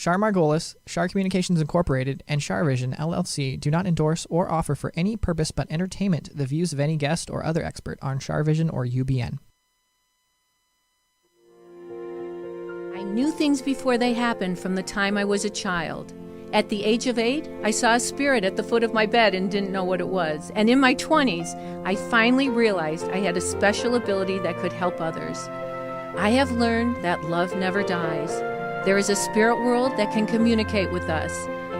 Char Margolis, Char Communications Incorporated, and Sharvision LLC do not endorse or offer for any purpose but entertainment the views of any guest or other expert on Sharvision or UBN. I knew things before they happened from the time I was a child. At the age of 8, I saw a spirit at the foot of my bed and didn't know what it was. And in my 20s, I finally realized I had a special ability that could help others. I have learned that love never dies. There is a spirit world that can communicate with us,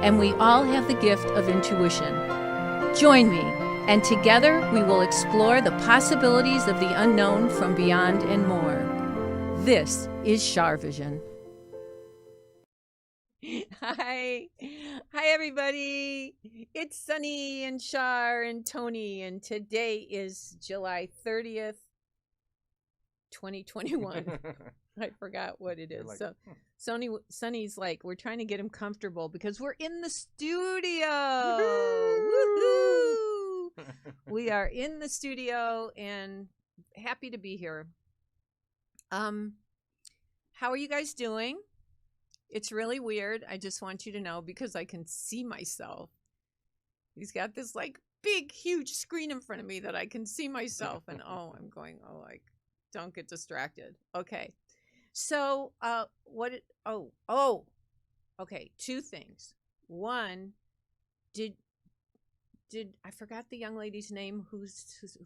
and we all have the gift of intuition. Join me, and together we will explore the possibilities of the unknown from beyond and more. This is Sharvision. Hi everybody. It's Sunny and Char and Tony, and today is July 30th, 2021. I forgot what it is. Like, so Sonny's like, we're trying to get him comfortable because we're in the studio. Woohoo! We are in the studio and happy to be here. How are you guys doing? It's really weird. I just want you to know because I can see myself. He's got this like big, huge screen in front of me that I can see myself. And I'm going, like, don't get distracted. Okay. So, okay. Two things. One, did I forgot the young lady's name who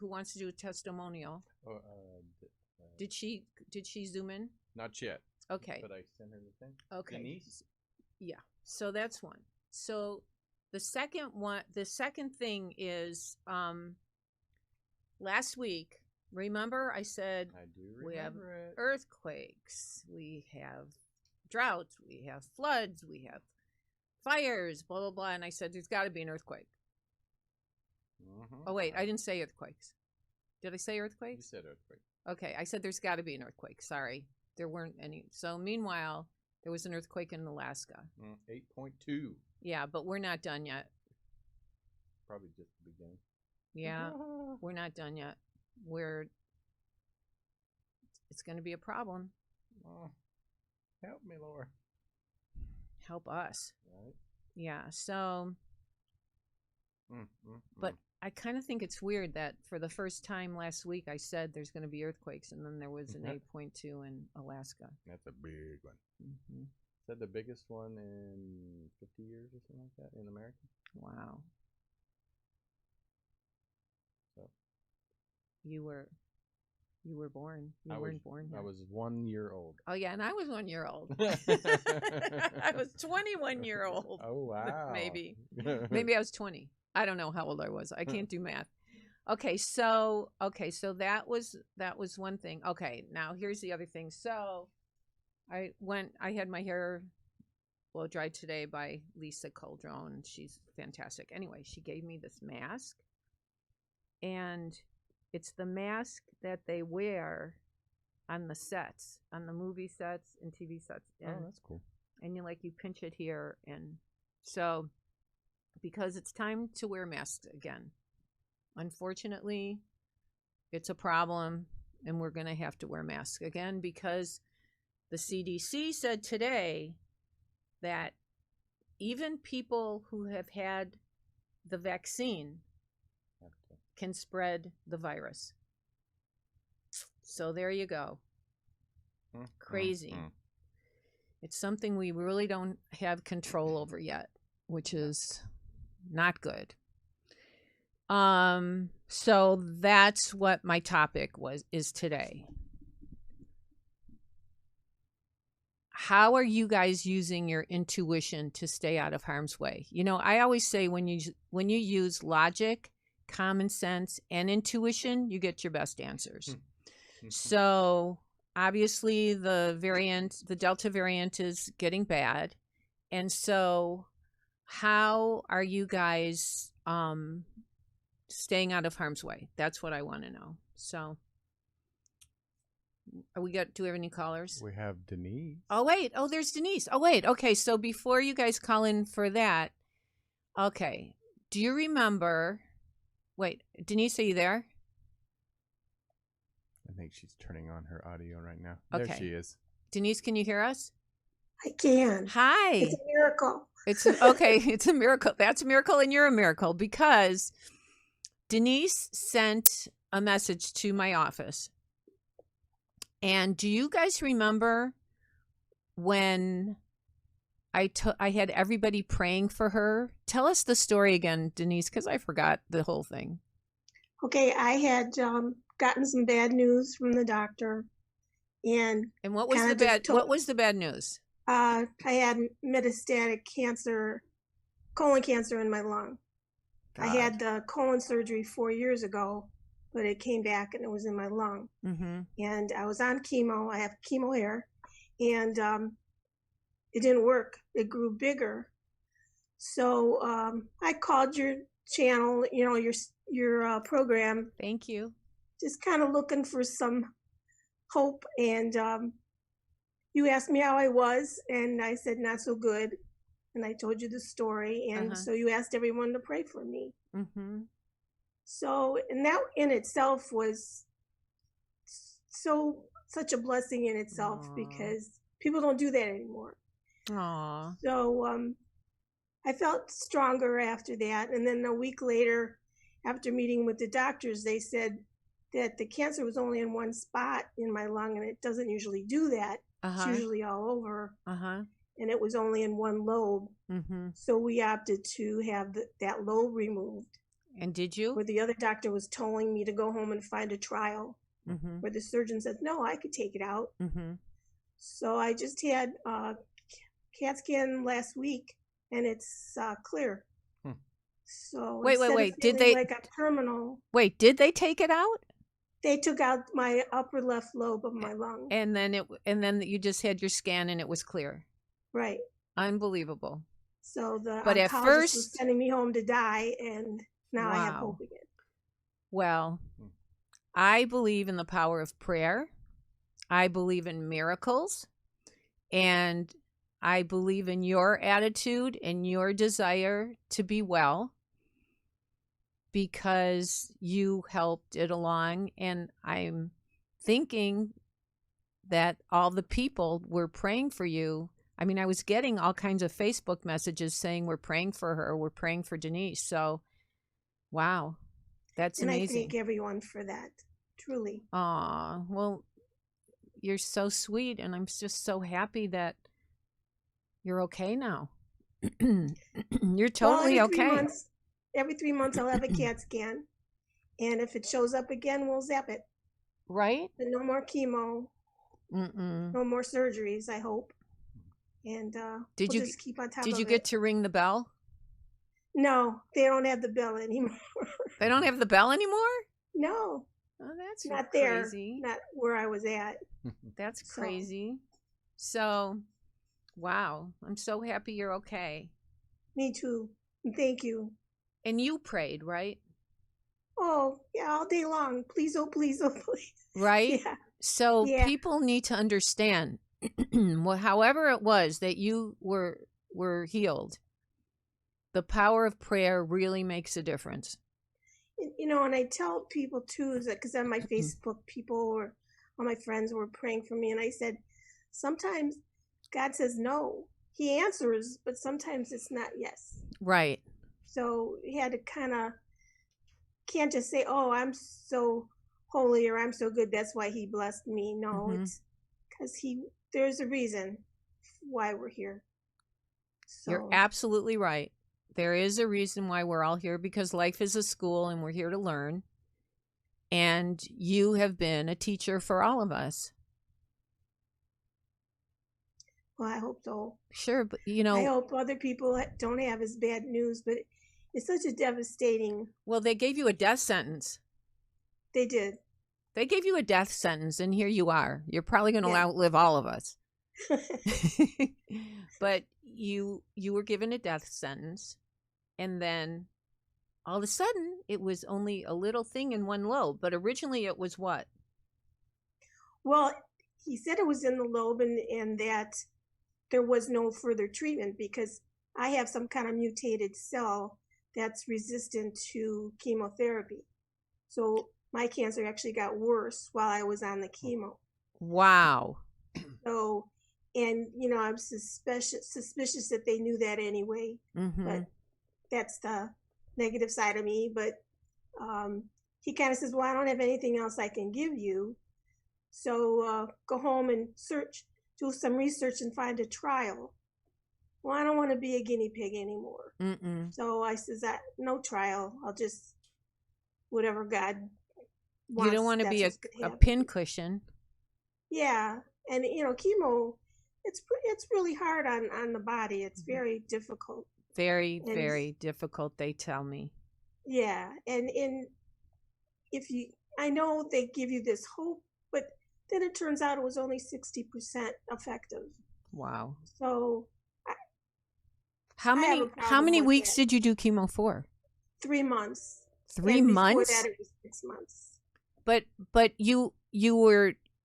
wants to do a testimonial? Did she Zoom in? Not yet. Okay. But I sent her the thing. Okay. Denise? Yeah. So that's one. So the second thing is last week, remember I said I do remember we have it. earthquakes, we have droughts, we have floods, we have fires, blah, blah, blah. And I said there's got to be an earthquake. Oh, wait, I didn't say earthquakes. Did I say earthquakes? You said earthquake. Okay, I said there's got to be an earthquake. Sorry. There weren't any. So meanwhile, there was an earthquake in Alaska. 8.2. Yeah, but we're not done yet. Probably just the beginning. Yeah, we're not done yet. It's going to be a problem. Oh, help me, Lord. Help us. Right. Yeah, so. But I kind of think it's weird that for the first time last week I said there's going to be earthquakes, and then there was an 8.2 in Alaska. That's a big one. Is that the biggest one in 50 years or something like that in America? Wow. So you were born. You weren't born yet. I was 1 year old. Oh yeah, and I was 1 year old. I was 21 year old. Oh wow. Maybe I was 20. I don't know how old I was. I can't do math. Okay, so that was one thing. Okay, now here's the other thing. So I had my hair blow dried today by Lisa Coldron. She's fantastic. Anyway, she gave me this mask, and it's the mask that they wear on the sets, on the movie sets and TV sets. And, that's cool. And you pinch it here, and so. Because it's time to wear masks again. Unfortunately, it's a problem, and we're going to have to wear masks again because the CDC said today that even people who have had the vaccine can spread the virus. So there you go. Crazy. It's something we really don't have control over yet, which is not good. So that's what my topic is today. How are you guys using your intuition to stay out of harm's way? You know, I always say when you use logic, common sense, and intuition, you get your best answers. So obviously the Delta variant is getting bad, and so how are you guys staying out of harm's way? That's what I want to know. So, do we have any callers? We have Denise. Oh, wait. Oh, there's Denise. Oh, wait. Okay, so before you guys call in for that, okay, do you remember... Wait, Denise, are you there? I think she's turning on her audio right now. Okay. There she is. Denise, can you hear us? I can. Hi. It's a miracle. It's okay. It's a miracle. That's a miracle, and you're a miracle because Denise sent a message to my office. And do you guys remember when I had everybody praying for her? Tell us the story again, Denise, because I forgot the whole thing. Okay, I had gotten some bad news from the doctor, and what was the bad? What was the bad news? I had metastatic cancer, colon cancer in my lung. God. I had the colon surgery 4 years ago, but it came back and it was in my lung. Mm-hmm. And I was on chemo. I have chemo hair, and it didn't work. It grew bigger. So I called your channel, your program. Thank you. Just kind of looking for some hope, and you asked me how I was, and I said not so good, and I told you the story, and so you asked everyone to pray for me. Mm-hmm. So, and that in itself was such a blessing in itself. Aww. Because people don't do that anymore. Aww. So I felt stronger after that, and then a week later, after meeting with the doctors, they said that the cancer was only in one spot in my lung, and it doesn't usually do that. It's usually all over. And it was only in one lobe. Mm-hmm. So we opted to have that lobe removed. And did you? Where the other doctor was telling me to go home and find a trial. Mm-hmm. Where the surgeon said, no, I could take it out. Mm-hmm. So I just had a CAT scan last week, and it's clear. So wait. Did they like a terminal? Wait, did they take it out? They took out my upper left lobe of my lung. And then you just had your scan and it was clear. Right. Unbelievable. So the but oncologist at first was sending me home to die, and now I have hope again. Well, I believe in the power of prayer. I believe in miracles, and I believe in your attitude and your desire to be well, because you helped it along. And I'm thinking that all the people were praying for you. I mean, I was getting all kinds of Facebook messages saying, we're praying for her, we're praying for Denise. So, wow, that's amazing. And I thank everyone for that, truly. Aw, well, you're so sweet, and I'm just so happy that you're okay now. You're totally okay. Every 3 months I'll have a CAT scan, and if it shows up again, we'll zap it. Right? But no more chemo. No more surgeries, I hope. And we'll just keep on top of it. Did you get to ring the bell? No, they don't have the bell anymore. They don't have the bell anymore? No. Oh, that's not crazy. There, not where I was at. That's crazy. So, wow. I'm so happy you're okay. Me too. Thank you. And you prayed, right? Oh, yeah, all day long. Please, oh, please, oh, please. Right? Yeah. So people need to understand, well, however it was that you were healed, the power of prayer really makes a difference. And I tell people too, is that because on my Facebook, people or all my friends were praying for me, and I said, sometimes God says no. He answers, but sometimes it's not yes. Right. So you had to can't just say, oh, I'm so holy or I'm so good, that's why he blessed me. No, it's because there's a reason why we're here. So. You're absolutely right. There is a reason why we're all here, because life is a school and we're here to learn. And you have been a teacher for all of us. Well, I hope so. Sure, but I hope other people don't have as bad news, but it's such a devastating. Well, they gave you a death sentence. They did. They gave you a death sentence, and here you are. You're probably going to outlive all of us. But you were given a death sentence, and then all of a sudden it was only a little thing in one lobe. But originally it was what? Well, he said it was in the lobe, and that there was no further treatment because I have some kind of mutated cell that's resistant to chemotherapy. So my cancer actually got worse while I was on the chemo. Wow. So And, I'm suspicious that they knew that anyway. But that's the negative side of me. But he kind of says, well, I don't have anything else I can give you. So go home and do some research and find a trial. Well, I don't want to be a guinea pig anymore. So I says, no trial. I'll just, whatever God wants. You don't want to be a pincushion. Yeah. And, chemo, it's really hard on the body. It's very difficult. Very difficult, they tell me. Yeah. And I know they give you this hope, but then it turns out it was only 60% effective. Wow. So how many weeks did you do chemo for? 3 months. 3 months? Before that it was 6 months. But you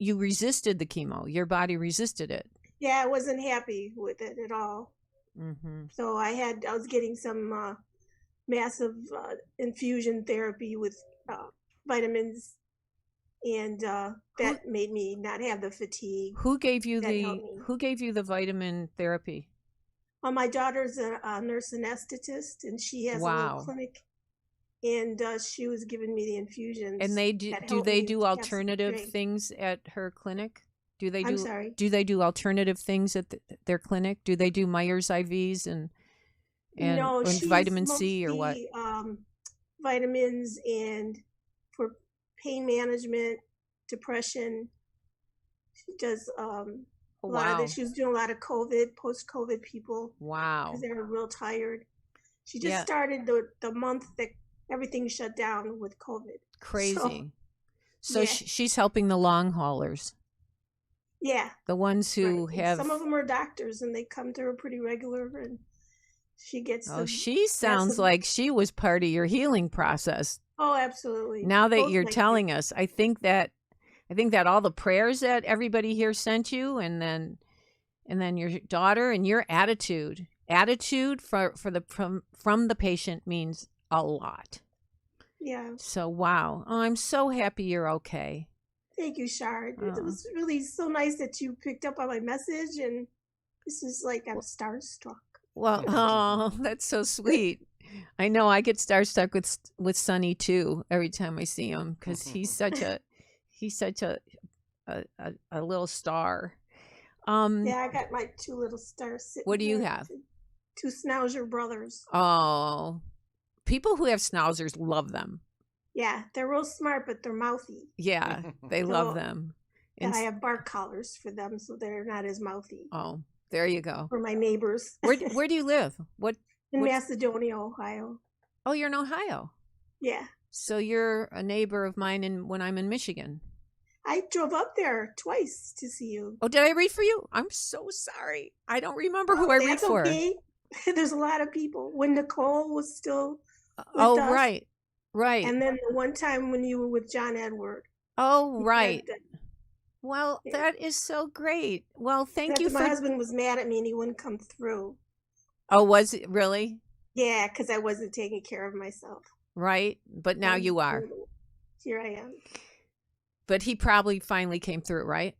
resisted the chemo. Your body resisted it. Yeah, I wasn't happy with it at all. So I was getting some massive infusion therapy with vitamins, and that made me not have the fatigue. Who gave you the vitamin therapy? My daughter's a nurse anesthetist, and she has a little clinic, and she was giving me the infusions. And do they do alternative things at her clinic? I'm sorry. Do they do alternative things at their clinic? Do they do Myers IVs and vitamin C or what? Vitamins and for pain management, depression. She does a lot of this. She was doing a lot of post-COVID people. Wow. Because they were real tired. She just started the month that everything shut down with COVID. Crazy. So she's helping the long haulers. Yeah. The ones who have... Some of them are doctors, and they come to her pretty regular, and she gets... she sounds like she was part of your healing process. Oh, absolutely. Now that you're telling us, I think that all the prayers that everybody here sent you, and then your daughter and your attitude from the patient means a lot. Yeah. So, wow. Oh, I'm so happy you're okay. Thank you, Char. It was really so nice that you picked up on my message, and this is like I'm starstruck. Well, that's so sweet. I know I get starstruck with Sonny too every time I see him, because he's such a little star. Yeah, I got my 2 little stars sitting. What do you have? 2 Schnauzer brothers. Oh, people who have Schnauzers love them. Yeah, they're real smart, but they're mouthy. Yeah, they love them. And I have bark collars for them, so they're not as mouthy. Oh, there you go. For my neighbors. Where do you live? In Macedonia, Ohio. Oh, you're in Ohio. Yeah. So you're a neighbor of mine when I'm in Michigan. I drove up there twice to see you. Oh, did I read for you? I'm so sorry. I don't remember who I read for. Okay. There's a lot of people. When Nicole was still with us. Right. Right. And then the one time when you were with John Edward. Oh, right. Well, that is so great. Well, thank you. My husband was mad at me and he wouldn't come through. Oh, was it really? Yeah, because I wasn't taking care of myself. Right. But now you are. Here I am. But he probably finally came through, right?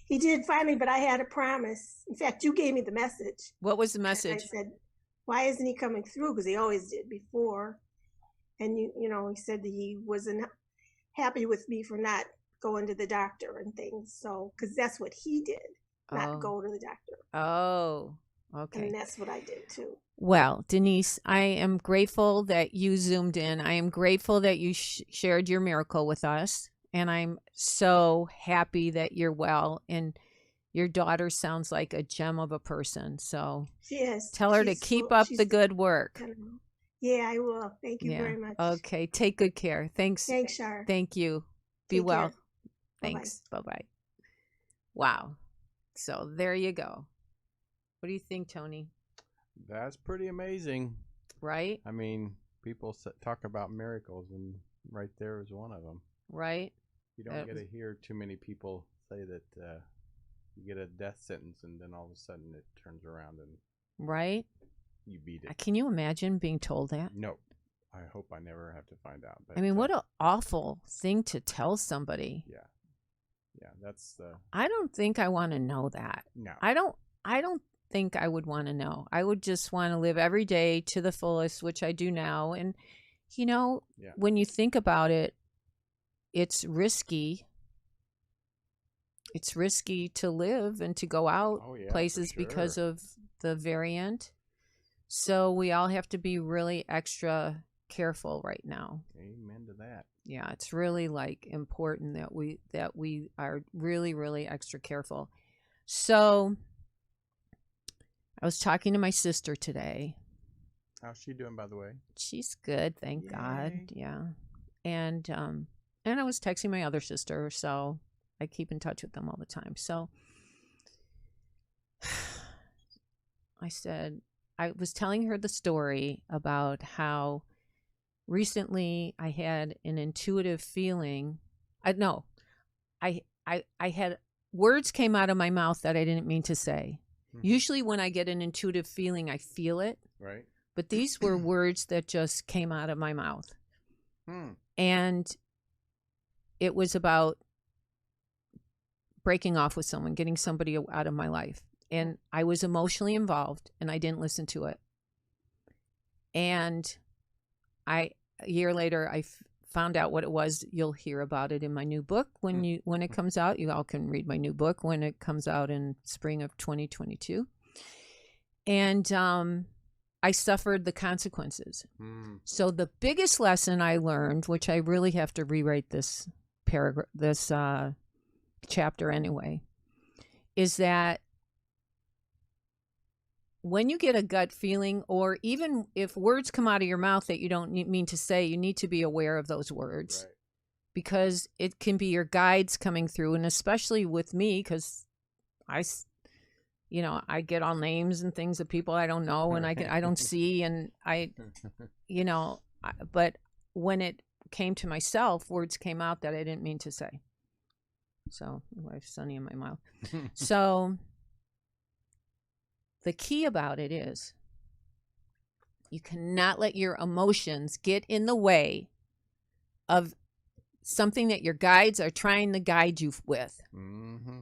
He did finally, but I had a promise. In fact, you gave me the message. What was the message? I said, why isn't he coming through? Because he always did before. And, he said that he wasn't happy with me for not going to the doctor and things. So, because that's what he did, not go to the doctor. Oh, okay. And that's what I did too. Well, Denise, I am grateful that you zoomed in. I am grateful that you shared your miracle with us. And I'm so happy that you're well. And your daughter sounds like a gem of a person. So tell her to keep up the good work. Yeah, I will. Thank you very much. Okay. Take good care. Thanks. Thanks, Char. Thank you. Be well. Thanks. Bye-bye. Wow. So there you go. What do you think, Tony? That's pretty amazing. Right? I mean, people talk about miracles, and right there is one of them. Right? You don't get to hear too many people say that you get a death sentence, and then all of a sudden it turns around and you beat it. Can you imagine being told that? No. I hope I never have to find out. But, I mean, what an awful thing to tell somebody. Yeah. Yeah, that's the. I don't think I want to know that. No. I don't think I would want to know. I would just want to live every day to the fullest, which I do now. And, when you think about it, it's risky. It's risky to live and to go out places because of the variant. So we all have to be really extra careful right now. Amen to that. Yeah, it's really important that we are really, really extra careful. So I was talking to my sister today. How's she doing, by the way? She's good, thank God. Yeah. And I was texting my other sister, so I keep in touch with them all the time. So I was telling her the story about how recently I had an intuitive feeling. I had words came out of my mouth that I didn't mean to say. Mm-hmm. Usually when I get an intuitive feeling, I feel it. Right. But these were words that just came out of my mouth. And it was about breaking off with someone, getting somebody out of my life. And I was emotionally involved and I didn't listen to it. And a year later, I found out what it was. You'll hear about it in my new book when it comes out. You all can read my new book when it comes out in spring of 2022. And I suffered the consequences. So the biggest lesson I learned, which I really have to rewrite this paragraph, this chapter anyway, is that when you get a gut feeling, or even if words come out of your mouth that you don't mean to say, you need to be aware of those words. Right. Because it can be your guides coming through. And especially with me, because I get all names and things of people I don't know and I don't see. And but when it came to myself, words came out that I didn't mean to say. So I have Sunny in my mouth. So the key about it is you cannot let your emotions get in the way of something that your guides are trying to guide you with. Mm-hmm.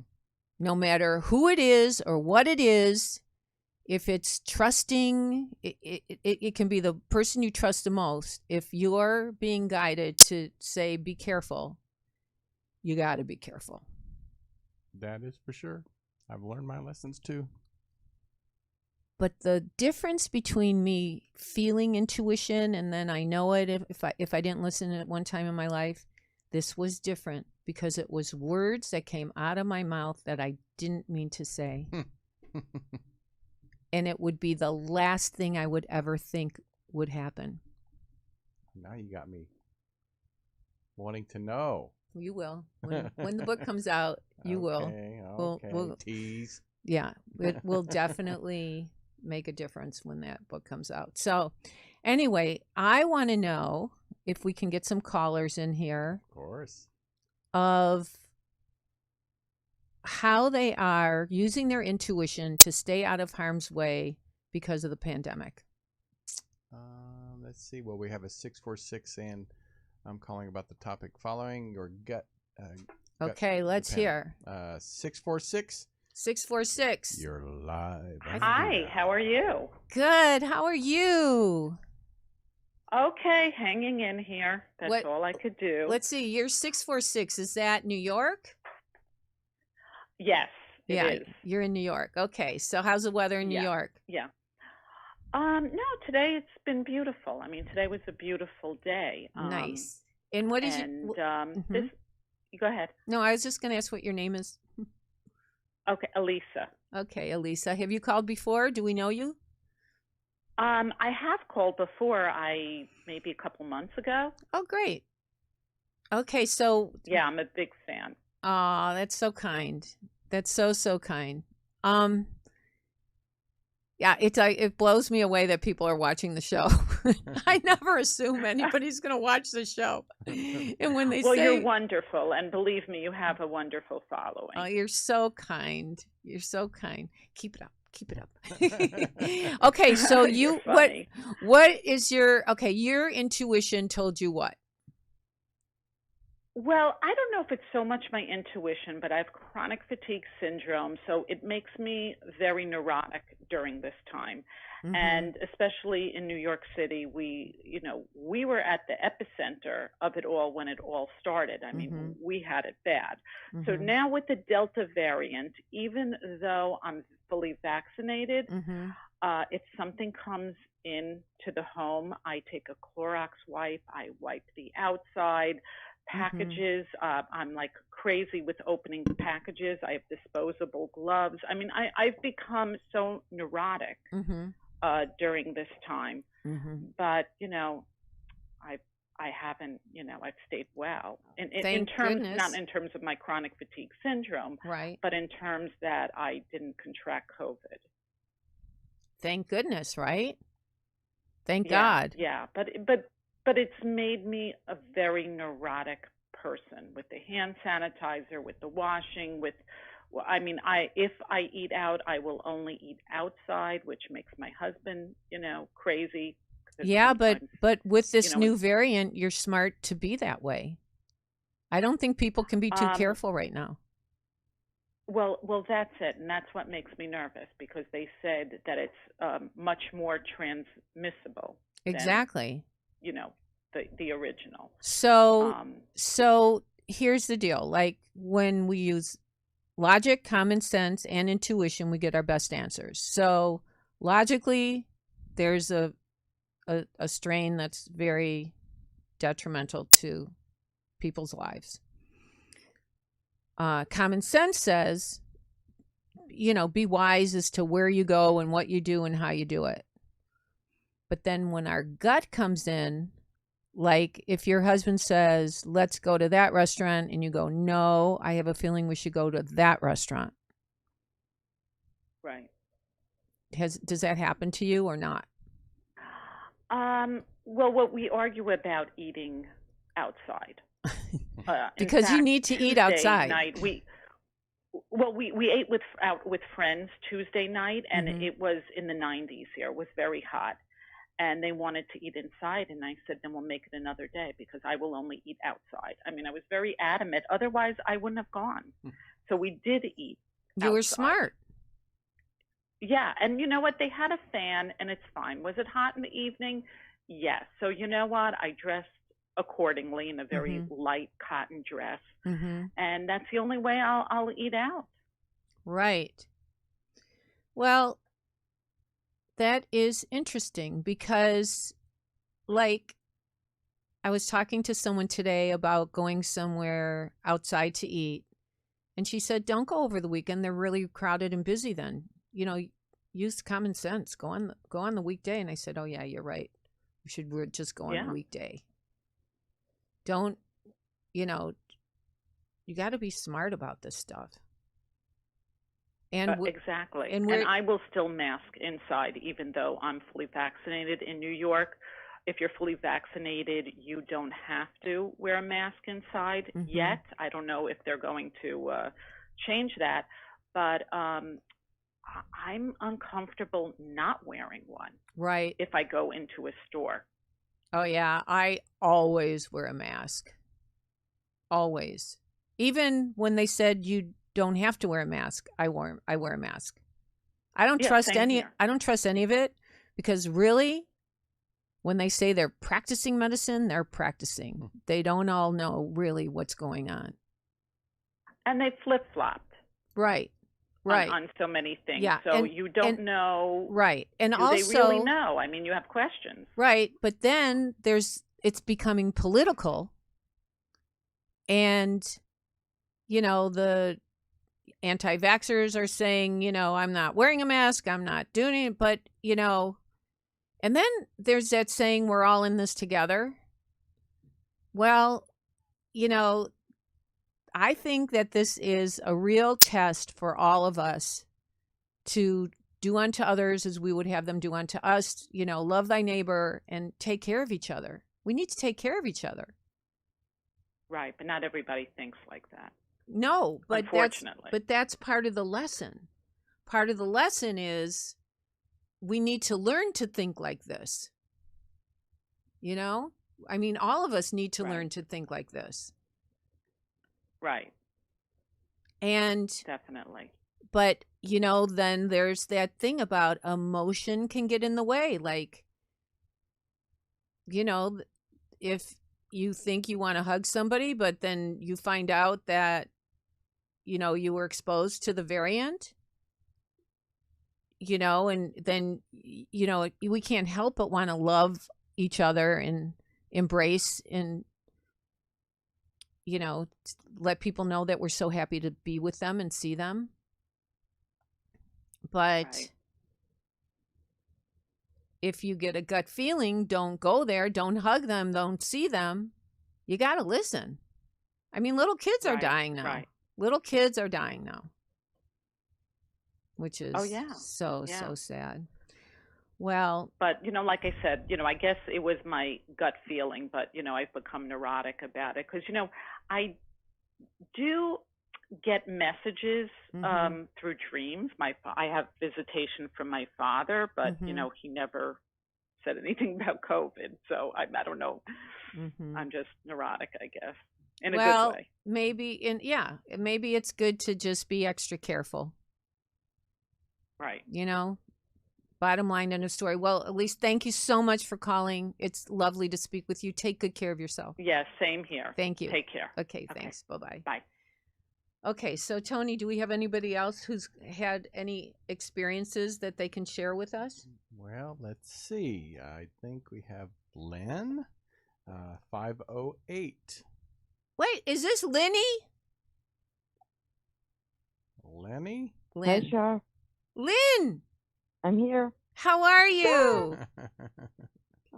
No matter who it is or what it is, if it's trusting, it can be the person you trust the most. If you're being guided to say, be careful, you got to be careful. That is for sure. I've learned my lessons too. But the difference between me feeling intuition and then I know it if I didn't listen at one time in my life, this was different because it was words that came out of my mouth that I didn't mean to say. And it would be the last thing I would ever think would happen. Now you got me wanting to know. You will. When the book comes out, you will. Okay. We'll tease. Yeah, it will definitely make a difference when that book comes out. So anyway, I want to know if we can get some callers in here. Of course. Of how they are using their intuition to stay out of harm's way because of the pandemic. Let's see. Well, we have a 646 and I'm calling about the topic following your gut. Okay, let's hear. 646. 646. You're live. Hi, how are you? Good. How are you? Okay, hanging in here. That's all I could do. Let's see. You're 646. Is that New York? Yes, it is. You're in New York. Okay. So how's the weather in New York? Yeah. No, today it's been beautiful. I mean, today was a beautiful day. Nice. And what is this? Go ahead. No, I was just going to ask what your name is. Okay, Elisa. Okay, Elisa. Have you called before? Do we know you? I have called before. Maybe a couple months ago. Oh, great. Okay, so yeah, I'm a big fan. Oh, that's so kind. That's so kind. Yeah, it blows me away that people are watching the show. I never assume anybody's going to watch the show. And when they say, you're wonderful, and believe me, you have a wonderful following. Oh, you're so kind. You're so kind. Keep it up. Keep it up. Okay, so what is your intuition told you what? Well, I don't know if it's so much my intuition, but I have chronic fatigue syndrome, so it makes me very neurotic during this time. Mm-hmm. And especially in New York City, we were at the epicenter of it all when it all started. I mean, we had it bad. So now with the Delta variant, even though I'm fully vaccinated, if something comes into the home, I take a Clorox wipe, I wipe the outside packages. I'm like crazy with opening the packages. I have disposable gloves. I mean, I've become so neurotic during this time. But I haven't. I've stayed well in terms, not in terms of my chronic fatigue syndrome, right? But in terms that I didn't contract COVID. Thank goodness, right? Thank God. Yeah, but it's made me a very neurotic person with the hand sanitizer, with the washing, if I eat out, I will only eat outside, which makes my husband, crazy. Yeah, but with this new variant, you're smart to be that way. I don't think people can be too careful right now. Well, that's it, and that's what makes me nervous, because they said that it's much more transmissible. Exactly. Than, the original. So here's the deal. Like, when we use logic, common sense, and intuition, we get our best answers. So logically, there's a strain that's very detrimental to people's lives. Common sense says, be wise as to where you go and what you do and how you do it. But then when our gut comes in, like if your husband says, let's go to that restaurant, and you go, no, I have a feeling we should go to that restaurant. Right. Does that happen to you or not? Well, what we argue about eating outside. Because you need to eat outside. Night, we ate out with friends Tuesday night, and it was in the 90s here. It was very hot, and they wanted to eat inside, and I said, then we'll make it another day, because I will only eat outside. I mean, I was very adamant. Otherwise, I wouldn't have gone. So we did eat outside. You were smart. Yeah, and you know what? They had a fan, and it's fine. Was it hot in the evening? Yes. So you know what? I dressed accordingly in a very light cotton dress, and that's the only way I'll eat out. Right. Well, that is interesting, because, like, I was talking to someone today about going somewhere outside to eat, and she said, don't go over the weekend. They're really crowded and busy then. Use common sense. Go on the weekday. And I said, oh yeah, you're right. We should just go on the weekday. Don't, you got to be smart about this stuff. And exactly. And I will still mask inside, even though I'm fully vaccinated. In New York, if you're fully vaccinated, you don't have to wear a mask inside yet. I don't know if they're going to change that, but I'm uncomfortable not wearing one. Right. If I go into a store. Oh yeah, I always wear a mask. Always. Even when they said you don't have to wear a mask, I wear a mask. I don't trust any of it, because really, when they say they're practicing medicine, they're practicing. They don't all know really what's going on. And they flip-flopped. Right. On so many things. Yeah. So you don't know. Right. And do also, they really know? I mean, you have questions. Right. But then it's becoming political. And, the anti-vaxxers are saying, I'm not wearing a mask. I'm not doing it. But, and then there's that saying, we're all in this together. Well, I think that this is a real test for all of us to do unto others as we would have them do unto us, love thy neighbor and take care of each other. We need to take care of each other. Right, but not everybody thinks like that. No, but unfortunately. That's part of the lesson. Part of the lesson is we need to learn to think like this. I mean, all of us need to learn to think like this. Right. And definitely. But, then there's that thing about emotion can get in the way. Like, if you think you want to hug somebody, but then you find out that, you were exposed to the variant, and then, we can't help but want to love each other and embrace and, let people know that we're so happy to be with them and see them. But Right. if you get a gut feeling, don't go there, don't hug them, don't see them. You got to listen. I mean, little kids are Right, dying now. right. Little kids are dying now, which is yeah. so sad. Well, But, like I said, I guess it was my gut feeling, but, I've become neurotic about it because, I do get messages through dreams. I have visitation from my father, but, he never said anything about COVID. So I don't know. I'm just neurotic, I guess, in a good way. Maybe it's good to just be extra careful. Right. Bottom line in a story. Well, at least thank you so much for calling. It's lovely to speak with you. Take good care of yourself. Yes, same here. Thank you. Take care. Okay, thanks. Bye-bye. Bye. Okay, so Tony, do we have anybody else who's had any experiences that they can share with us? Well, let's see. I think we have Lynn, 508. Wait, is this Lenny? Lenny? Lynn. Hi, Char. Lynn! I'm here. How are you?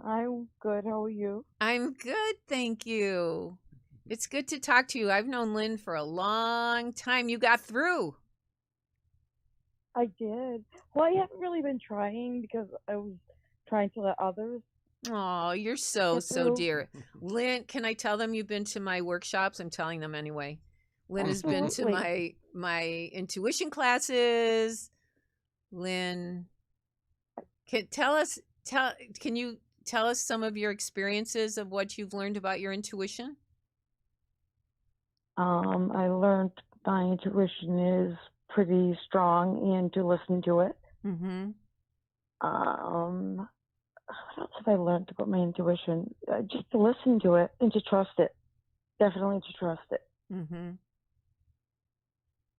I'm good. How are you? I'm good, thank you. It's good to talk to you. I've known Lynn for a long time. You got through. I did. Well, I haven't really been trying because I was trying to let others. Oh, you're so dear. Lynn, can I tell them you've been to my workshops? I'm telling them anyway. Lynn has been to my intuition classes. Lynn, can you tell us some of your experiences of what you've learned about your intuition? I learned my intuition is pretty strong and to listen to it. Mm-hmm. What else have I learned about my intuition? Just to listen to it and to trust it. Definitely to trust it. Mm-hmm.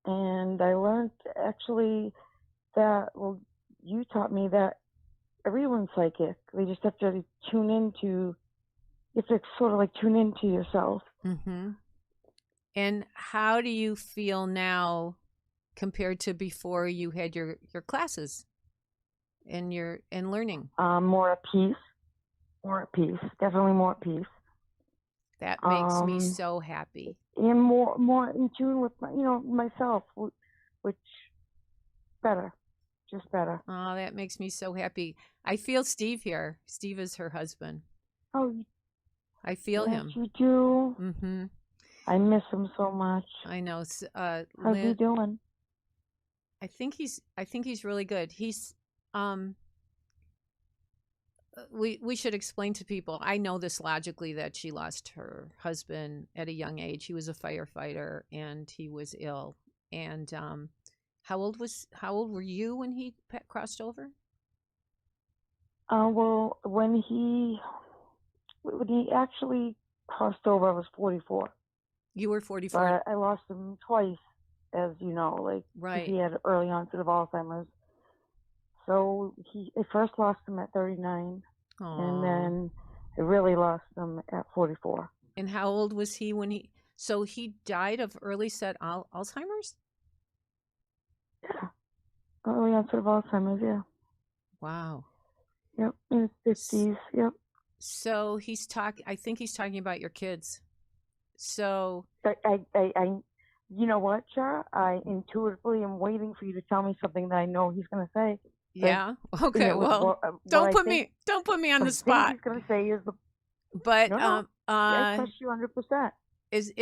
And I learned actually that, well, you taught me that everyone's psychic. They just have to tune into, you have to sort of like tune into yourself. Mm-hmm. And how do you feel now compared to before you had your classes and learning? More at peace. More at peace. Definitely more at peace. That makes me so happy. And more in tune with myself, which better. Just better. Oh, that makes me so happy. I feel Steve here. Steve is her husband. Oh, I feel him. Yes, you do. Mm-hmm. I miss him so much. I know. How's he doing? I think he's really good. He's we should explain to people. I know this logically that she lost her husband at a young age. He was a firefighter and he was ill. And how old were you when he crossed over? Well, when he actually crossed over, I was 44. You were 44. But I lost him twice, as you know, right. He had early onset of Alzheimer's. So I first lost him at 39, Aww. and then I really lost him at 44. And how old was he when he? So he died of early set Alzheimer's? Yeah, early onset of Alzheimer's. Yeah. Wow. Yep, in his 50s. Yep. So I think he's talking about your kids. So I you know what, Char? I intuitively am waiting for you to tell me something that I know he's going to say. Yeah. Okay. Well, don't put me on the spot. He's going to say is the. But I trust you 100%. Is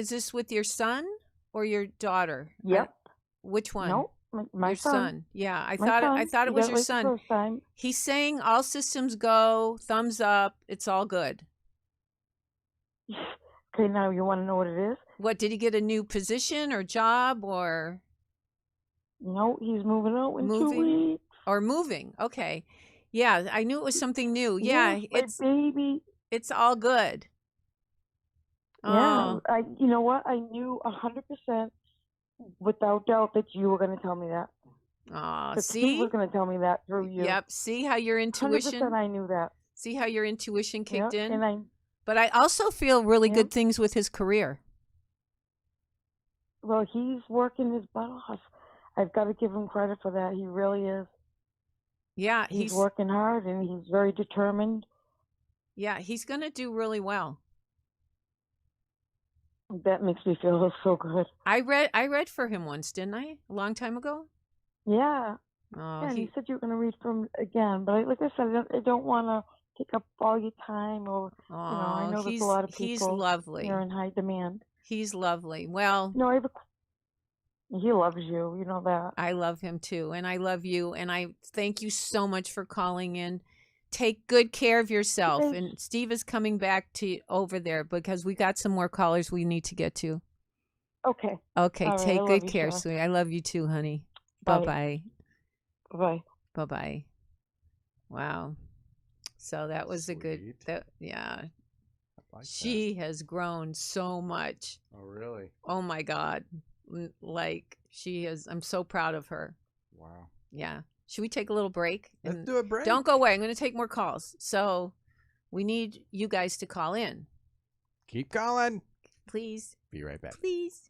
this with your son or your daughter? Yep. Which one? Nope. My your son. Yeah, I thought it was your son. First time. He's saying all systems go, thumbs up, it's all good. Okay, now you want to know what it is? What, did he get a new position or job or? No, he's moving out in 2 Moving? weeks. Or moving. Okay. Yeah, I knew it was something new. Yeah, Yes, my baby. It's all good. Yeah, Oh. you know what? I knew 100% without doubt that you were going to tell me that. Oh, That see? Steve was going to tell me that through you. Yep. See how your intuition? 100% I knew that. See how your intuition kicked in? And but I also feel really good things with his career. Well, he's working his butt off. I've got to give him credit for that. He really is. Yeah, he's working hard and he's very determined. Yeah, he's going to do really well. That makes me feel so good. I read for him once, didn't I? A long time ago? Yeah. Oh, yeah, he said you were going to read from again, but like I said, I don't want to take up all your time, or I know there's a lot of people. He's lovely. You're in high demand. He's lovely. Well, no, he loves you. You know that. I love him too, and I love you, and I thank you so much for calling in. Take good care of yourself. And Steve is coming back to over there because we got some more callers we need to get to. Okay. Okay. All take right, good care, sweetie. I love you too, honey. Bye. Bye-bye. Bye-bye. Bye-bye. Wow. So that was a good, yeah. Like she has grown so much. Oh, really? Oh my God. Like she has, I'm so proud of her. Wow. Yeah. Should we take a little break? Let's do a break. Don't go away. I'm going to take more calls. So we need you guys to call in. Keep calling. Please. Be right back. Please.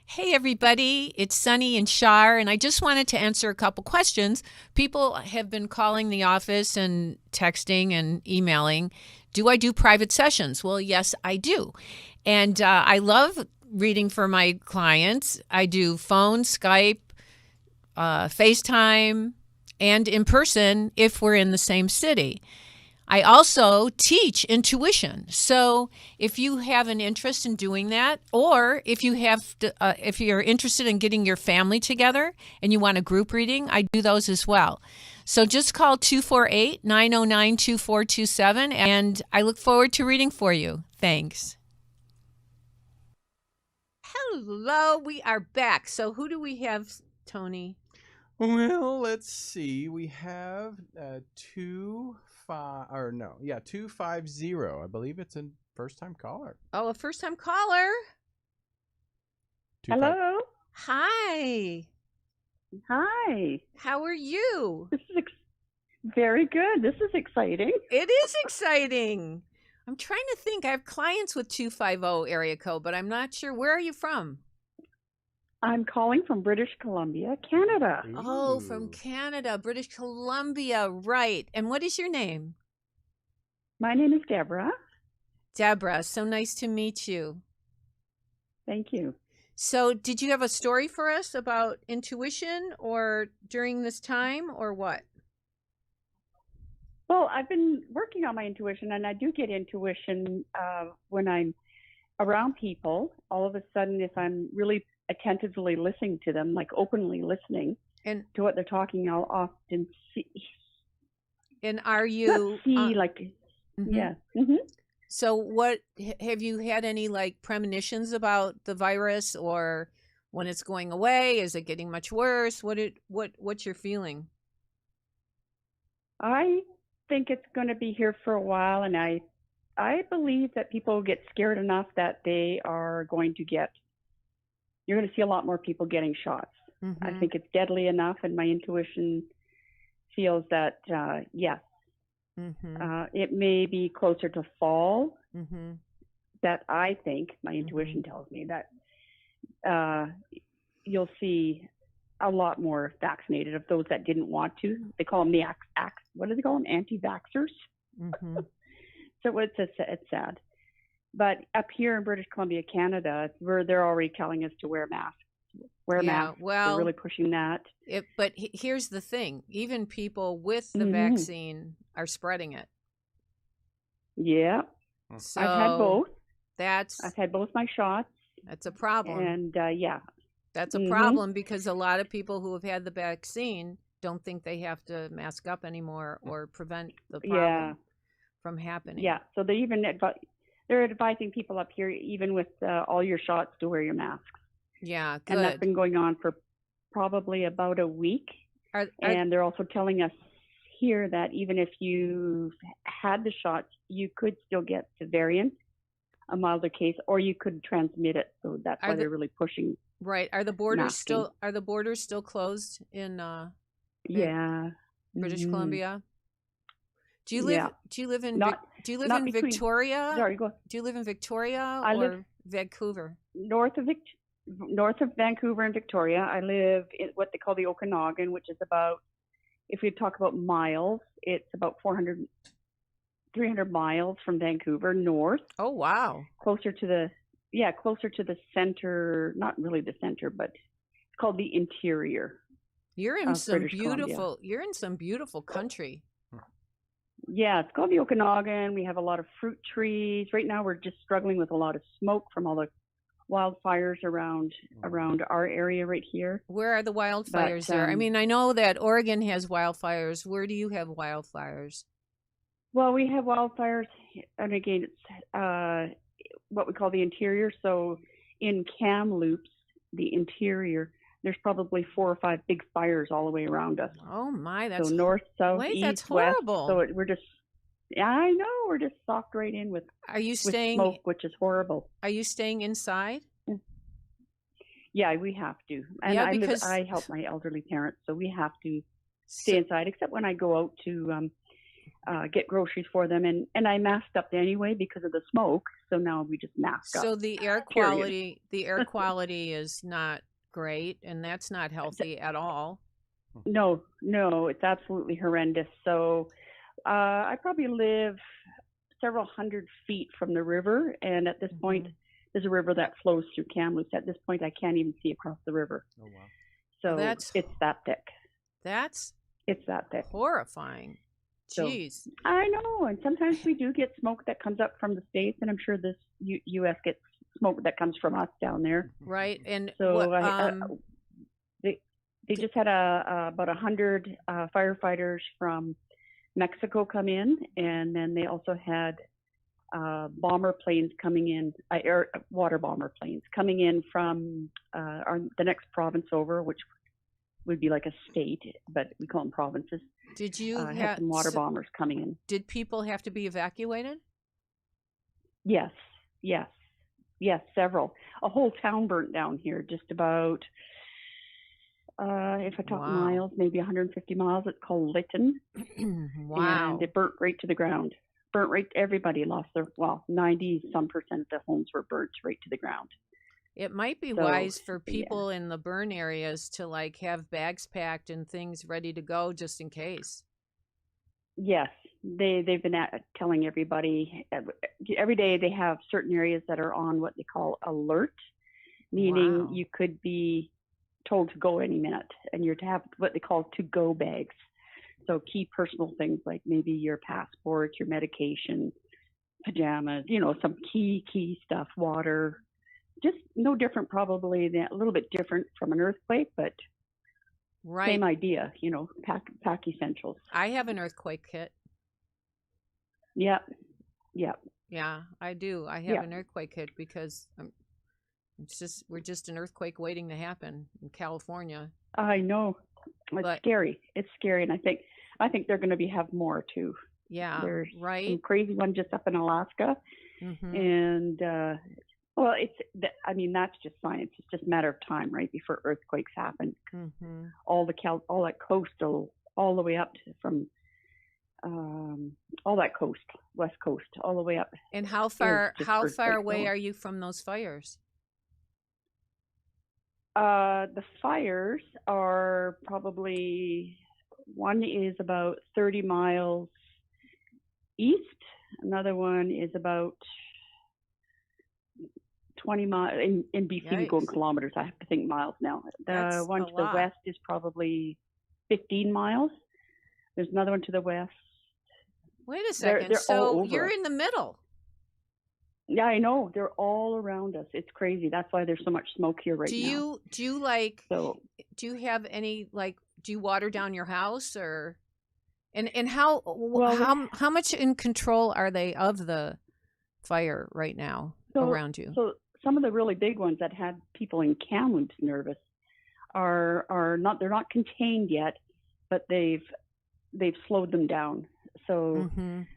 Hey, everybody. It's Sunny and Char, and I just wanted to answer a couple questions. People have been calling the office and texting and emailing. Do I do private sessions? Well, yes, I do. And I love reading for my clients. I do phone, Skype, FaceTime, and in person if we're in the same city. I also teach intuition. So if you have an interest in doing that, or if you have, if you're interested in getting your family together and you want a group reading, I do those as well. So just call 248-909-2427, and I look forward to reading for you. Thanks. Hello, we are back. So who do we have, Tony? Well, let's see. We have 250. I believe it's a first-time caller. Oh, a first-time caller. Hello. Hi. Hi. How are you? This is very good. This is exciting. It is exciting. I'm trying to think. I have clients with 250 area code, but I'm not sure. Where are you from? I'm calling from British Columbia, Canada. Ooh. Oh, from Canada, British Columbia. Right. And what is your name? My name is Deborah. Deborah. So nice to meet you. Thank you. So did you have a story for us about intuition or during this time or what? Well, I've been working on my intuition, and I do get intuition when I'm around people. All of a sudden, if I'm really attentively listening to them, like openly listening and to what they're talking, I'll often see. And are you yeah. Mm-hmm. So what have you had any like premonitions about the virus or when it's going away? Is it getting much worse? What's your feeling? I think it's going to be here for a while, and I believe that people get scared enough that they are going to get. You're going to see a lot more people getting shots. Mm-hmm. I think it's deadly enough, and my intuition feels that yes, mm-hmm. It may be closer to fall. Mm-hmm. That I think my intuition mm-hmm. tells me that you'll see a lot more vaccinated of those that didn't want to. They call them what do they call them? Anti-vaxxers. Mm-hmm. So it's sad. But up here in British Columbia, Canada, they're already telling us to wear masks. Wear masks. Well, they're really pushing that. But here's the thing: even people with the mm-hmm. vaccine are spreading it. Yeah, so I've had both. I've had both my shots. That's a problem. And yeah, that's a mm-hmm. problem because a lot of people who have had the vaccine don't think they have to mask up anymore or prevent the problem from happening. Yeah, so they even they're advising people up here, even with all your shots, to wear your masks. Yeah, good. And that's been going on for probably about a week. And they're also telling us here that even if you've had the shots, you could still get the variant, a milder case, or you could transmit it. So that's why they're really pushing. Right. Are the borders still closed in British Columbia? Do you live in Victoria? Sorry, go. Do you live in Victoria or Vancouver? North of Vancouver and Victoria. I live in what they call the Okanagan, which is about, if we talk about miles, it's about 300 miles from Vancouver north. Oh, wow. Closer to the center, not really the center, but it's called the interior. You're in some beautiful country. Yeah, it's called the Okanagan. We have a lot of fruit trees. Right now we're just struggling with a lot of smoke from all the wildfires around our area right here. Where are the wildfires there? I mean, I know that Oregon has wildfires. Where do you have wildfires? Well, we have wildfires, and again, it's what we call the interior. So in Kamloops, the interior, there's probably 4 or 5 big fires all the way around us. Oh my, that's so north, south, east, that's horrible. West. So we're just, I know, we're just socked right in with. Are you staying? Smoke, which is horrible. Are you staying inside? Yeah, we have to. And I help my elderly parents, so we have to stay inside. Except when I go out to get groceries for them, and I masked up anyway because of the smoke. So now we just mask up. So the air quality is not great, and that's not healthy at all. No, it's absolutely horrendous. So I probably live several hundred feet from the river, and at this point, there's a river that flows through Kamloops. At this point, I can't even see across the river. Oh wow! So it's that thick. It's that thick. Horrifying. Jeez. So, I know, and sometimes we do get smoke that comes up from the States, and I'm sure this U.S. gets smoke that comes from us down there. Right, and so they just had about 100 firefighters from Mexico come in, and then they also had bomber planes coming in, water bomber planes coming in from the next province over, which would be like a state, but we call them provinces. Did you have some water bombers coming in? Did people have to be evacuated? Yes, several. A whole town burnt down here, just about, if I talk miles, maybe 150 miles. It's called Lytton. Wow. And it burnt right to the ground. Everybody lost 90-some% of the homes were burnt right to the ground. It might be wise for people in the burn areas to like have bags packed and things ready to go just in case. Yes, they've been telling everybody every day. They have certain areas that are on what they call alert, meaning you could be told to go any minute, and you're to have what they call to-go bags. So key personal things like maybe your passport, your medication, pajamas, some key stuff, water. Just no different, probably a little bit different from an earthquake, but same idea, pack essentials. I have an earthquake kit. Yep. Yeah, I do. I have an earthquake kit because we're just an earthquake waiting to happen in California. I know. It's scary. It's scary, and I think they're going to have more too. Yeah, there's some crazy one just up in Alaska, and that's just science. It's just a matter of time, right, before earthquakes happen. All that coastal, all the way up from all that coast, west coast, all the way up. And how far away are you from those fires? The fires are probably, one is about 30 miles east. Another one is about 20 miles. In BC, we go in kilometers. I have to think miles now. The one to the west is probably 15 miles. There's another one to the west. Wait a second. They're so you're in the middle. Yeah, I know. They're all around us. It's crazy. That's why there's so much smoke here now. Do you have any, do you water down your house or, and how much in control are they of the fire right now around you? So some of the really big ones that had people in Kamloops nervous are not, they're not contained yet, but they've slowed them down. So,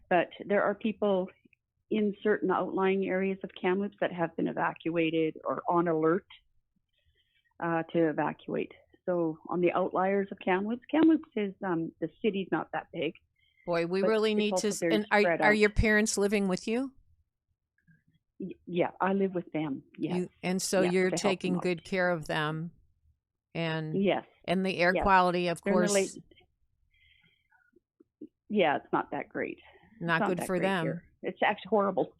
but there are people in certain outlying areas of Kamloops that have been evacuated or on alert to evacuate. So on the outliers of Kamloops is the city's not that big. Boy, we really need to. And are your parents living with you? Yeah, I live with them. Yes. So you're taking good care of them, and yes, and the air quality, of course. Yeah, it's not that great. Not good for them. Here. It's actually horrible.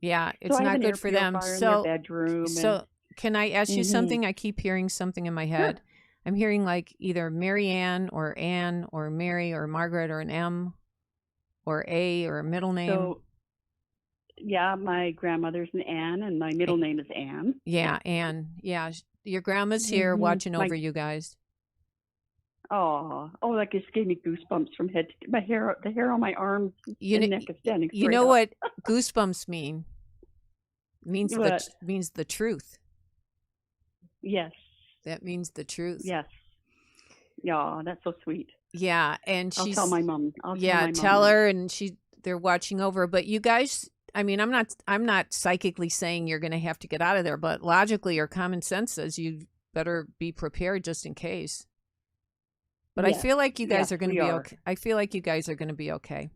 Yeah, it's not good for them. So, can I ask you something? I keep hearing something in my head. Sure. I'm hearing like either Mary Ann or Mary or Margaret or an M or A or a middle name. So, yeah, my grandmother's an Ann and my middle name is Ann. Yeah, Ann. Yeah, your grandma's here watching over you guys. Oh, that just gave me goosebumps from head to my hair. The hair on my arms and neck is standing. You know what goosebumps mean? Means the truth. Yes. That means the truth. Yes. Yeah, that's so sweet. Yeah, and I'll tell my mom. Tell her, and they're watching over. But you guys, I mean, I'm not psychically saying you're going to have to get out of there, but logically or common sense says you better be prepared just in case. But I feel like you guys are going to be okay. I feel like you guys are going to be okay.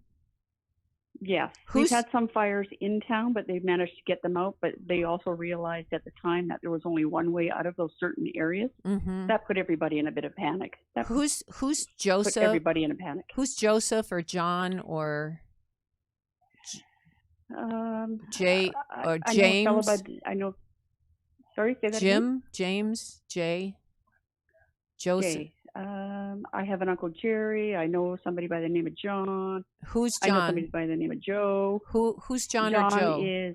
Yes. We've had some fires in town, but they've managed to get them out. But they also realized at the time that there was only one way out of those certain areas. That put everybody in a bit of panic. Who's Joseph? Put everybody in a panic. Who's Joseph or John or Jay or James? I know. Sorry, say that Jim, again? James, Jay, Joseph. Jay. I have an Uncle Jerry. I know somebody by the name of John. Who's John? I know somebody by the name of Joe. Who's John or Joe?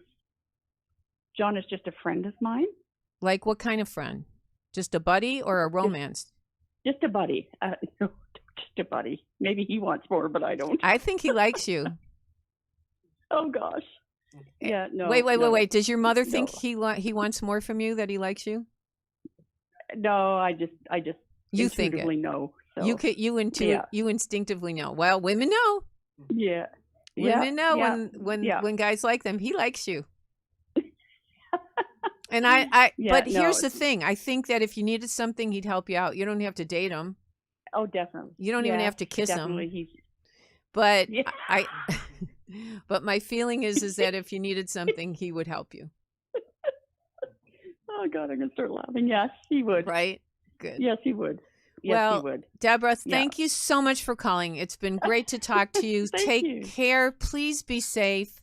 John is just a friend of mine. Like what kind of friend? Just a buddy or a romance? Just a buddy. No, just a buddy. Maybe he wants more, but I don't. I think he likes you. Oh gosh. Yeah. No. Wait. Does your mother think he wants more from you? That he likes you? No, I just. You think it? Know. So. You instinctively know. Well, women know. Yeah. Women know when guys like them. He likes you. And here's the thing. I think that if you needed something, he'd help you out. You don't have to date him. Oh, definitely. You don't even have to kiss him. But but my feeling is that if you needed something, he would help you. Oh God, I'm gonna start laughing. Yes, he would. Right. Good. Yes, he would. Yes, he would. Deborah, thank you so much for calling. It's been great to talk to you. Take care. Please be safe.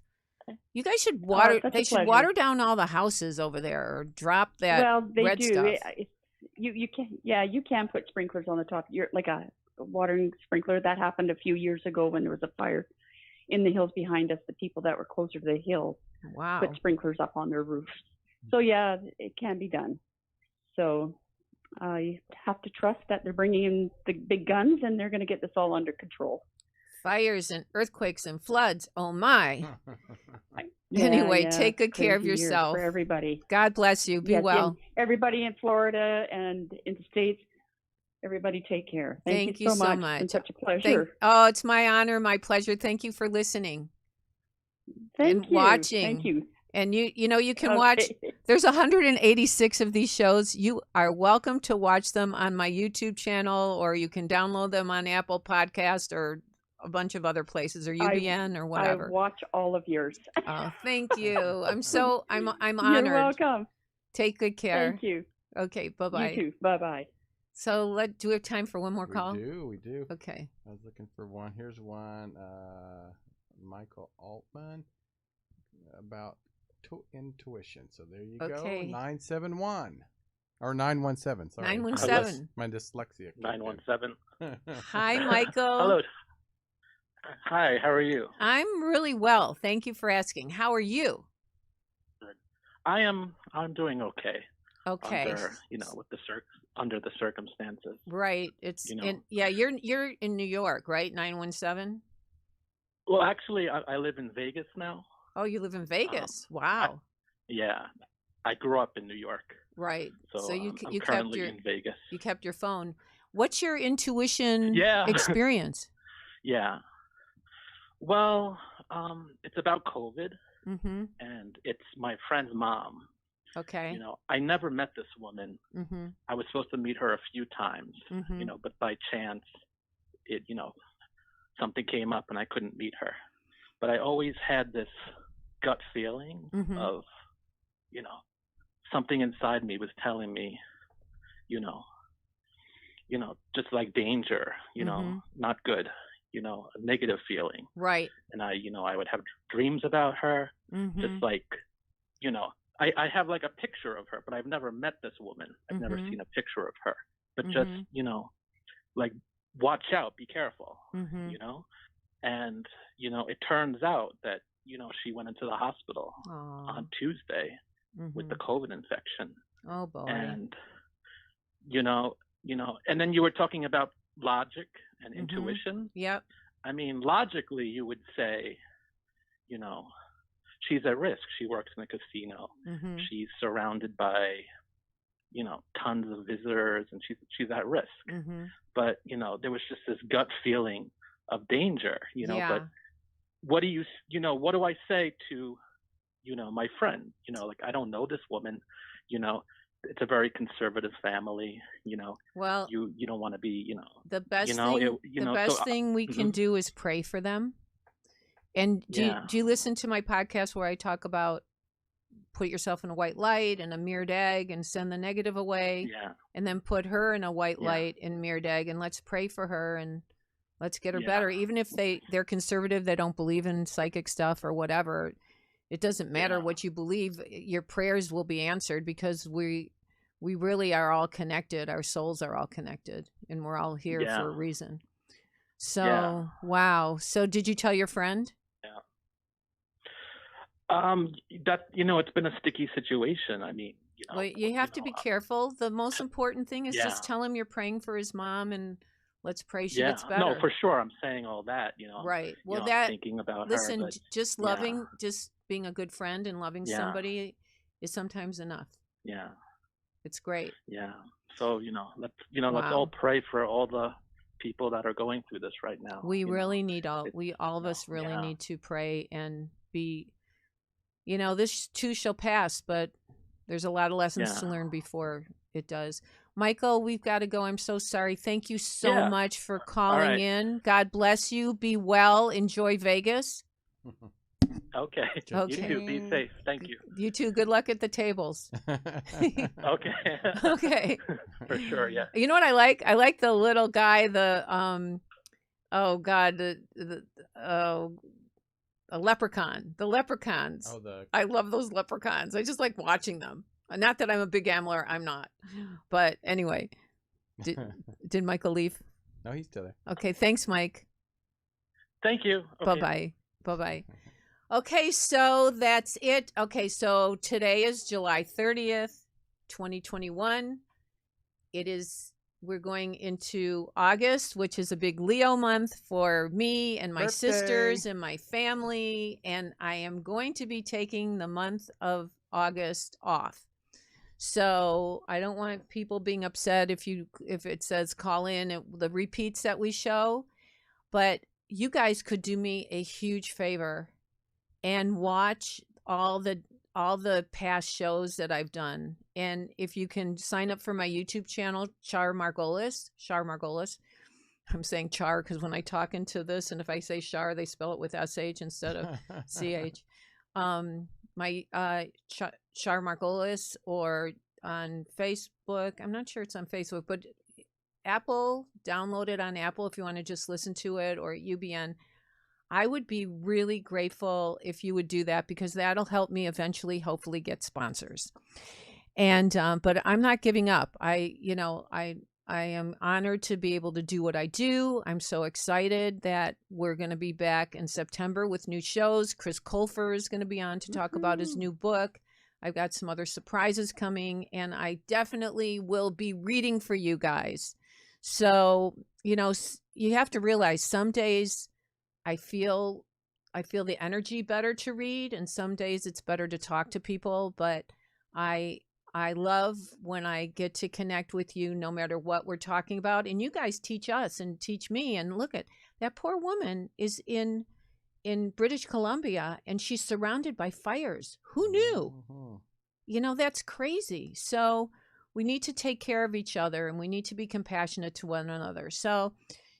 You guys should water. They should water down all the houses over there, or drop that red stuff. You can. Yeah, you can put sprinklers on the top. You're like a watering sprinkler. That happened a few years ago when there was a fire in the hills behind us. The people that were closer to the hill put sprinklers up on their roofs. So yeah, it can be done. So. You have to trust that they're bringing in the big guns and they're going to get this all under control. Fires and earthquakes and floods. Oh, my. Anyway, take good care of yourself. For everybody. God bless you. Be well. Everybody in Florida and in the States, everybody take care. Thank you so much. It's been such a pleasure. It's my honor, my pleasure. Thank you for listening. Thank you. Watching. Thank you. And you can watch, there's 186 of these shows. You are welcome to watch them on my YouTube channel, or you can download them on Apple Podcast or a bunch of other places, or UBN or whatever. I watch all of yours. Oh, thank you. I'm honored. You're welcome. Take good care. Thank you. Okay, bye-bye. You too. Bye-bye. So do we have time for one more call? We do. Okay. I was looking for one. Here's one. Michael Altman about intuition. So there you go. 971 or 917. Sorry. 917. My dyslexia. 917. Hi, Michael. Hello. Hi. How are you? I'm really well. Thank you for asking. How are you? Good. I'm doing okay. Okay. Under the circumstances. Right. It's you're in New York, right? 917. Well, actually, I live in Vegas now. Oh, you live in Vegas. Wow. I grew up in New York. Right. So, you I'm currently in Vegas. You kept your phone. What's your intuition experience? Yeah. Well, it's about COVID, mm-hmm. and it's my friend's mom. Okay. You know, I never met this woman. Mm-hmm. I was supposed to meet her a few times, mm-hmm. you know, but by chance, something came up and I couldn't meet her. But I always had this gut feeling mm-hmm. of, something inside me was telling me, just like danger, mm-hmm. not good, a negative feeling. Right. And I would have dreams about her, mm-hmm. just like, I have like a picture of her, but I've never met this woman. I've never mm-hmm. seen a picture of her, but mm-hmm. just, like watch out, be careful, mm-hmm. And, it turns out that, she went into the hospital on Tuesday mm-hmm. with the COVID infection. Oh boy. And, and then you were talking about logic and mm-hmm. intuition. Yep. I mean, logically, you would say, she's at risk. She works in a casino. Mm-hmm. She's surrounded by, tons of visitors, and she's at risk. Mm-hmm. But, there was just this gut feeling of danger, yeah. But what do what do I say to, my friend? Like, I don't know this woman, it's a very conservative family, Well, you don't want to be, the best thing we can mm-hmm. do is pray for them. And do you listen to my podcast where I talk about put yourself in a white light and a mirrored egg and send the negative away, and then put her in a white light and mirrored egg, and let's pray for her and let's get her better. Even if they're conservative, they don't believe in psychic stuff or whatever, it doesn't matter what you believe. Your prayers will be answered because we really are all connected. Our souls are all connected, and we're all here for a reason. So, wow. So did you tell your friend? That, it's been a sticky situation. I mean, well, you have to be careful. The most important thing is just tell him you're praying for his mom, and let's pray she gets better. No, for sure. I'm saying all that, Right. Well, I'm thinking about her. Listen, just loving, just being a good friend and loving somebody is sometimes enough. Yeah. It's great. Yeah. So, let's all pray for all the people that are going through this right now. We really need all of us really need to pray and be, this too shall pass, but there's a lot of lessons to learn before it does. Michael, we've got to go. I'm so sorry. Thank you so much for calling in. God bless you. Be well. Enjoy Vegas. Okay. You too. Be safe. Thank you. You too. Good luck at the tables. Okay. Okay. For sure. Yeah. You know what I like? I like the little guy, a leprechaun. The leprechauns. I love those leprechauns. I just like watching them. Not that I'm a big gambler. I'm not. But anyway, did Michael leave? No, he's still there. Okay. Thanks, Mike. Thank you. Okay. Bye-bye. Bye-bye. Okay, so that's it. Okay, so today is July 30th, 2021. We're going into August, which is a big Leo month for me and my sisters and my family. And I am going to be taking the month of August off. So I don't want people being upset if it says call in the repeats that we show, but you guys could do me a huge favor and watch all the past shows that I've done. And if you can sign up for my YouTube channel, CharMargolis. I'm saying Char because when I talk into this, and if I say Char, they spell it with SH instead of CH. My Char Margolis, or on Facebook. I'm not sure it's on Facebook, but Apple, download it on Apple if you want to just listen to it, or UBN. I would be really grateful if you would do that, because that'll help me eventually, hopefully, get sponsors. And but I'm not giving up. I am honored to be able to do what I do. I'm so excited that we're going to be back in September with new shows. Chris Colfer is going to be on to talk about his new book. I've got some other surprises coming, and I definitely will be reading for you guys. So, you have to realize some days I feel I feel the energy better to read, and some days it's better to talk to people. But I love when I get to connect with you, no matter what we're talking about. And you guys teach us and teach me. And look at that poor woman is in British Columbia, and she's surrounded by fires. Who knew? Mm-hmm. You know, that's crazy. So we need to take care of each other, and we need to be compassionate to one another. So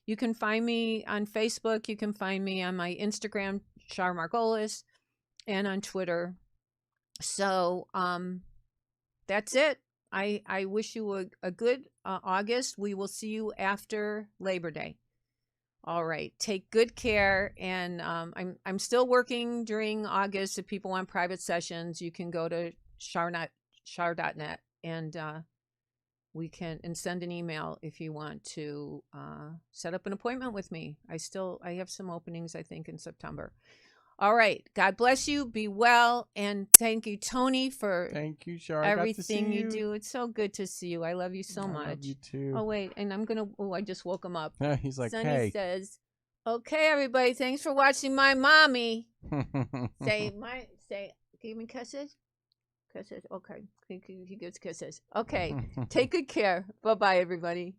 you can find me on Facebook. You can find me on my Instagram, CharMargolis, and on Twitter. So that's it. I wish you a good August. We will see you after Labor Day. All right. Take good care. And I'm still working during August. If people want private sessions, you can go to char.net and we can send an email if you want to set up an appointment with me. I have some openings, I think, in September. All right. God bless you. Be well. And thank you, Tony, for Char. everything you do. It's so good to see you. I love you so much. I love you too. Oh, wait. And I just woke him up. He's like, Sonny hey. says, okay, everybody. Thanks for watching my mommy. Give me kisses? Kisses. Okay. He gives kisses. Okay. Take good care. Bye-bye, everybody.